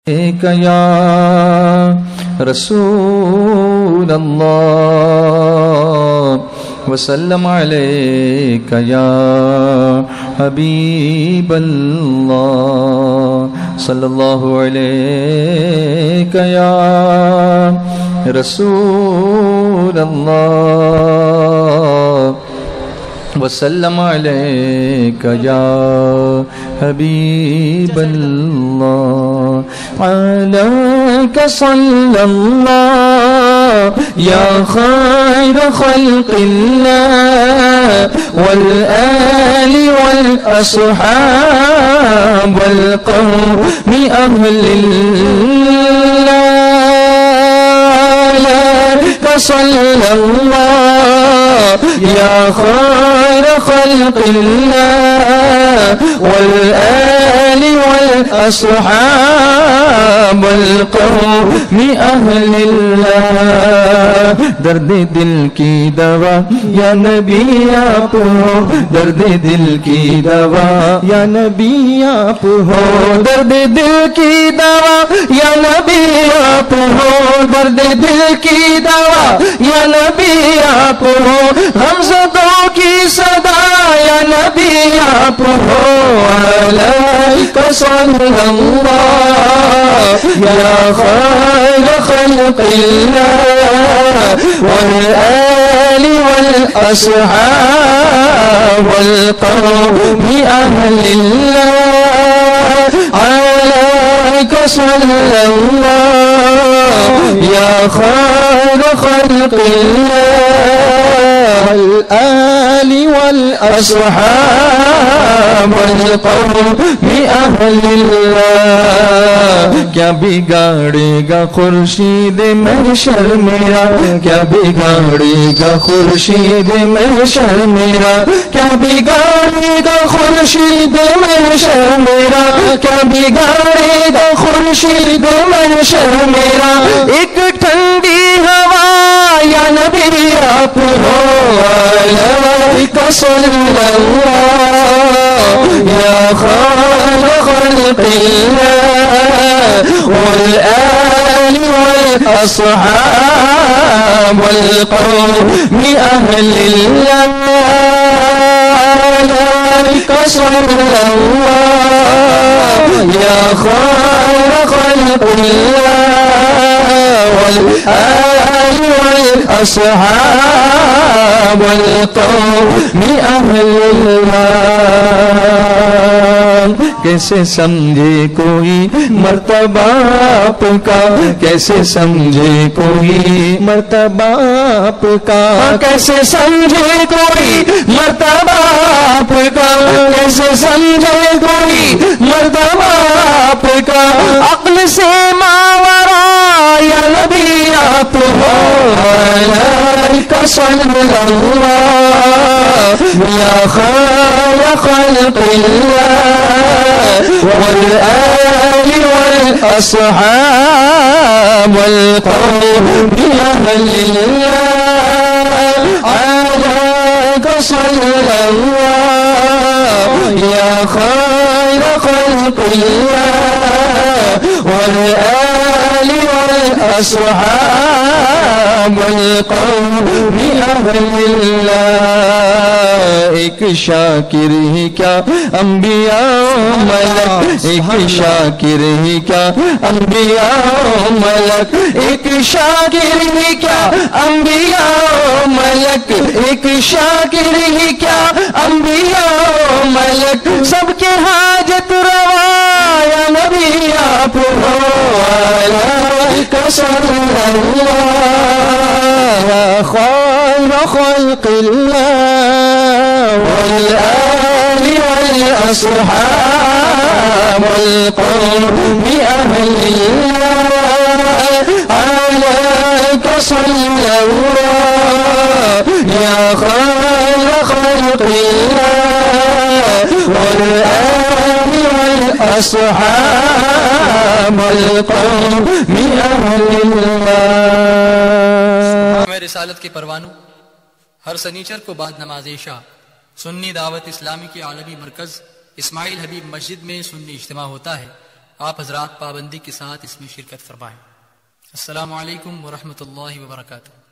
या रसूल अल्लाह वसल्लम अलैका या हबीब अल्लाह सल्लल्लाहु अलैका या रसूल अल्लाह वसल्लम अलैका या हबीब अल्लाह अलैका सल्लल्लाहु या खैर खल्क़िल्लाह वल आलि वल अस्हाब वल क़ौमि अहलिल्लाह अलैका सल्लल्लाहु या खैर खल्क़िल्लाह वल आलि वल अस्हाब वल क़ौमि अहलिल्लाह दर्द दिल की दवा या नबी आप हो दर्द दिल की दवा या नबी आप हो दर्द दिल की दवा या नबी आप हो दर्द दिल की दवा या नबी आप हो गमज़दों की सदा या नबी आप हो अलैका सल्लल्लाहु या खैर खल्क़िल्लाह वल आलि वल अस्हाब वल क़ौमि अहलिल्लाह अलैका सल्लल्लाहु या खैर खल्क़िल्लाह वल आलि वल अस्हाब वल क़ौमि अहलिल्लाह क्या बिगाड़ेगा खुर्शीद महशर मेरा क्या बिगाड़ेगा खुर्शीद महशर मेरा क्या बिगाड़ेगा खुर्शीद महशर मेरा क्या बिगाड़ेगा खुर्शीद महशर मेरा एक ठंडी हवा या नबी आप हो अलैका सल्लल्लाहु या खैर खल्क़िल्लाह वल आलि वल अस्हाब वल क़ौमि अहलिल्लाह अलैका सल्लल्लाहु या खैर खल्क़िल्लाह वल आलि वल अस्हाब वल क़ौमि अहलिल्लाह कैसे समझे कोई मर्तबा आपका कैसे समझे कोई मर्तबा आपका कैसे समझे कोई मर्तबा आपका कैसे समझे कोई मर्तबा आपका अक्ल से मावरा या नबी आप हो अलैका सल्लल्लाहु या खैर खल्क़िल्लाह वल आलि वल अस्हाब वल क़ौमि अहलिल्लाह अलैका सल्लल्लाहु या खैर खल्क़िल्लाह वल आलि वल अस्हाब वल क़ौमि अहलिल्लाह एक शाकिर ही क्या अंबिया मलक एक शाकिर ही क्या अंबिया मलक एक शाकिर ही क्या अंबिया मलक एक शाकिर ही क्या अंबिया मलक सबके हाजत रवा या नबी आप हो अलैका सल्लल्लाहु या खैर खल्क़िल्लाह वल आलि वल अस्हाब वल क़ौमि अहलिल्लाह अलैका सल्लल्लाहु या खैर खल्क़िल्लाह वल आलि वल अस्हाब वल क़ौमि अहलिल्लाह। रिसालत के परवानों हर सनीचर को बाद नमाज इशा सुन्नी दावत इस्लामी के आलमी मरकज़ इस्माइल हबीब मस्जिद में सुन्नी इज्तिमा होता है। आप हजरात पाबंदी के साथ इसमें शिरकत फरमाएं। अस्सलामु अलैकुम व रहमतुल्लाहि व बरकातुहू।